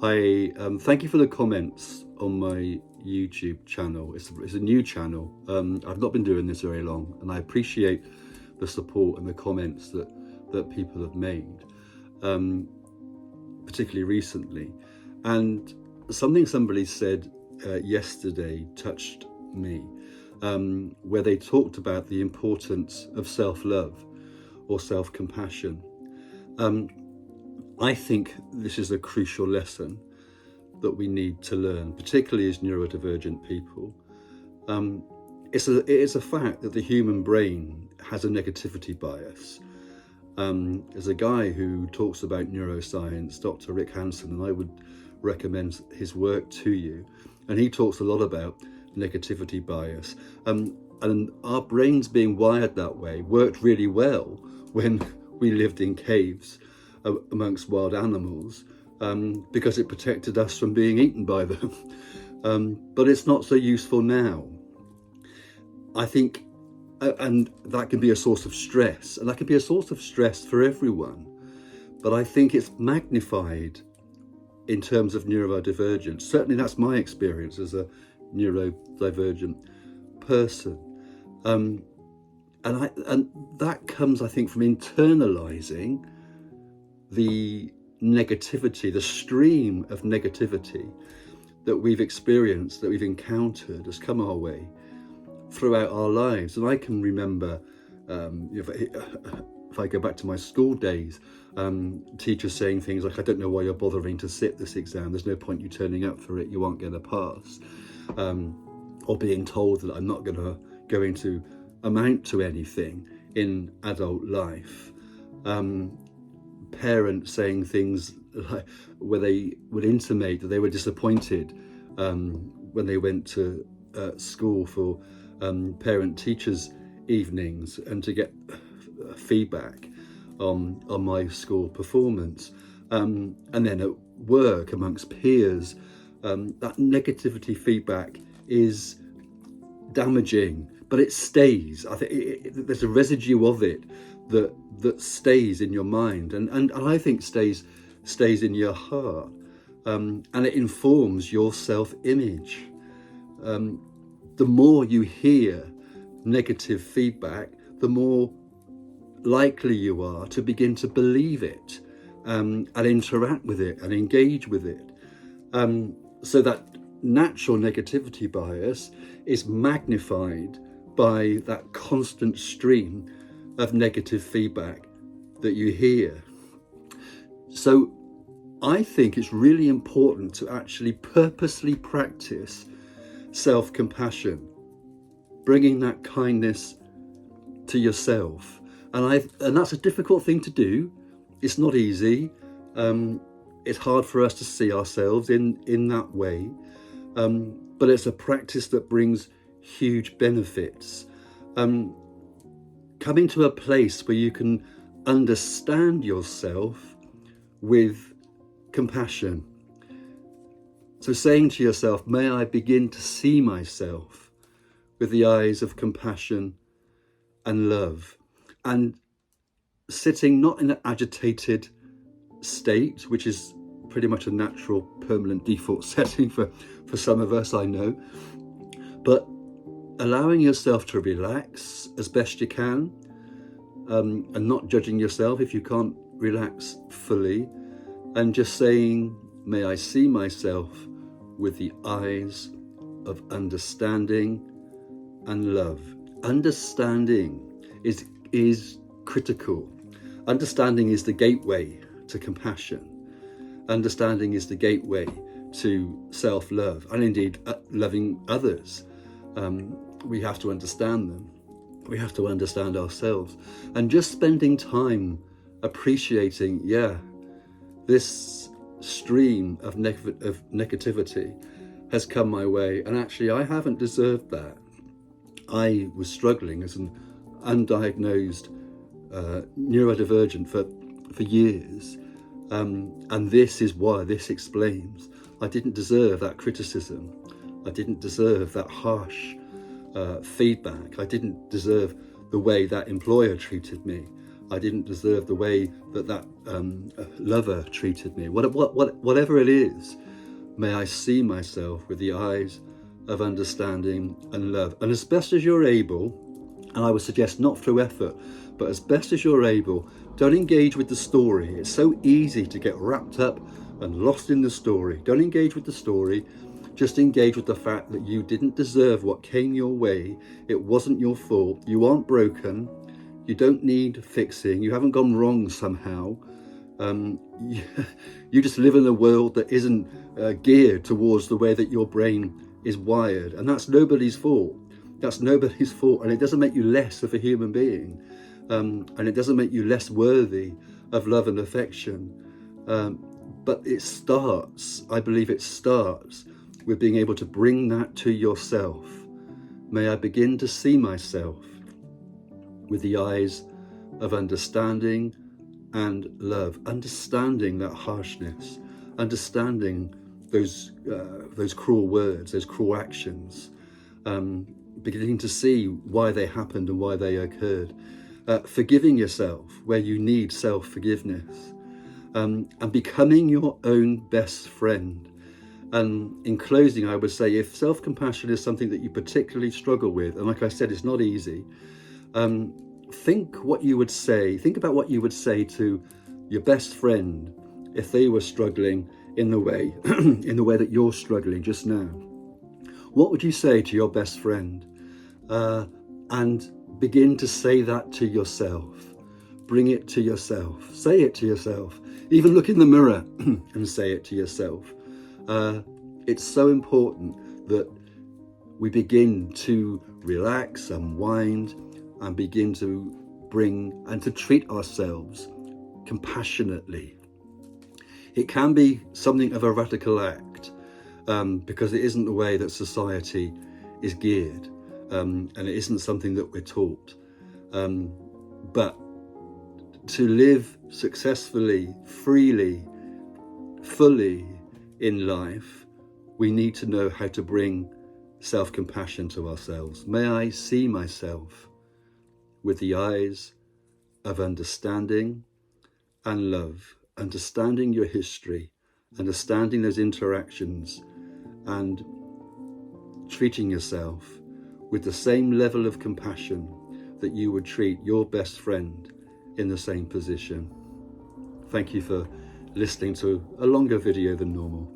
Hi, thank you for the comments on my YouTube channel. It's a new channel. I've not been doing this very long, and I appreciate the support and the comments that people have made, particularly recently. And somebody said yesterday touched me, where they talked about the importance of self-love or self-compassion. I think this is a crucial lesson that we need to learn, particularly as neurodivergent people. It is a fact that the human brain has a negativity bias. There's a guy who talks about neuroscience, Dr. Rick Hanson, and I would recommend his work to you. And he talks a lot about negativity bias. And our brains being wired that way worked really well when we lived in caves amongst wild animals, because it protected us from being eaten by them. But it's not so useful now, I think, and that can be a source of stress, and that can be a source of stress for everyone. But I think it's magnified in terms of neurodivergence. Certainly that's my experience as a neurodivergent person. And that comes, I think, from internalizing the negativity, the stream of negativity that we've experienced, that we've encountered, has come our way throughout our lives. And I can remember, if I go back to my school days, teachers saying things like, I don't know why you're bothering to sit this exam, there's no point you turning up for it, you won't get a pass. Or being told that I'm not going to amount to anything in adult life. Parents saying things like, where they would intimate that they were disappointed when they went to school for parent-teachers evenings and to get feedback on my school performance. And then at work amongst peers, that negativity feedback is damaging, but it stays. I think there's a residue of it that stays in your mind, and I think stays in your heart, and it informs your self-image. The more you hear negative feedback, the more likely you are to begin to believe it, and interact with it and engage with it. So that natural negativity bias is magnified by that constant stream of negative feedback that you hear. So I think it's really important to actually purposely practice self-compassion, bringing that kindness to yourself. And that's a difficult thing to do. It's not easy. It's hard for us to see ourselves in that way. But it's a practice that brings huge benefits. Coming to a place where you can understand yourself with compassion. So saying to yourself, may I begin to see myself with the eyes of compassion and love, and sitting not in an agitated state, which is pretty much a natural permanent default setting for some of us, I know, but allowing yourself to relax as best you can, and not judging yourself if you can't relax fully, and just saying, may I see myself with the eyes of understanding and love. Understanding is critical. Understanding is the gateway to compassion. Understanding is the gateway to self-love, and indeed loving others. We have to understand them. We have to understand ourselves. And just spending time appreciating, this stream of negativity has come my way, and actually I haven't deserved that. I was struggling as an undiagnosed neurodivergent for years, and this is why this explains. I didn't deserve that criticism. I didn't deserve that harsh feedback. I didn't deserve the way that employer treated me. I didn't deserve the way that lover treated me. Whatever it is, may I see myself with the eyes of understanding and love. And as best as you're able, and I would suggest not through effort, but as best as you're able, don't engage with the story. It's so easy to get wrapped up and lost in the story. Don't engage with the story. Just engage with the fact that you didn't deserve what came your way. It wasn't your fault. You aren't broken. You don't need fixing. You haven't gone wrong somehow. You just live in a world that isn't geared towards the way that your brain is wired. And that's nobody's fault. That's nobody's fault. And it doesn't make you less of a human being. And it doesn't make you less worthy of love and affection. But it starts, I believe it starts with being able to bring that to yourself. May I begin to see myself with the eyes of understanding and love, understanding that harshness, understanding those cruel words, those cruel actions, beginning to see why they happened and why they occurred, forgiving yourself where you need self-forgiveness, and becoming your own best friend. And in closing, I would say, if self-compassion is something that you particularly struggle with, and like I said, it's not easy, think about what you would say to your best friend if they were struggling in the way that you're struggling just now. What would you say to your best friend? And begin to say that to yourself. Bring it to yourself. Say it to yourself. Even look in the mirror and say it to yourself. It's so important that we begin to relax, unwind, and begin to bring and to treat ourselves compassionately. It can be something of a radical act, because it isn't the way that society is geared, and it isn't something that we're taught. But to live successfully, freely, fully in life, we need to know how to bring self-compassion to ourselves. May I see myself with the eyes of understanding and love, understanding your history, understanding those interactions, and treating yourself with the same level of compassion that you would treat your best friend in the same position. Thank you for listening to a longer video than normal.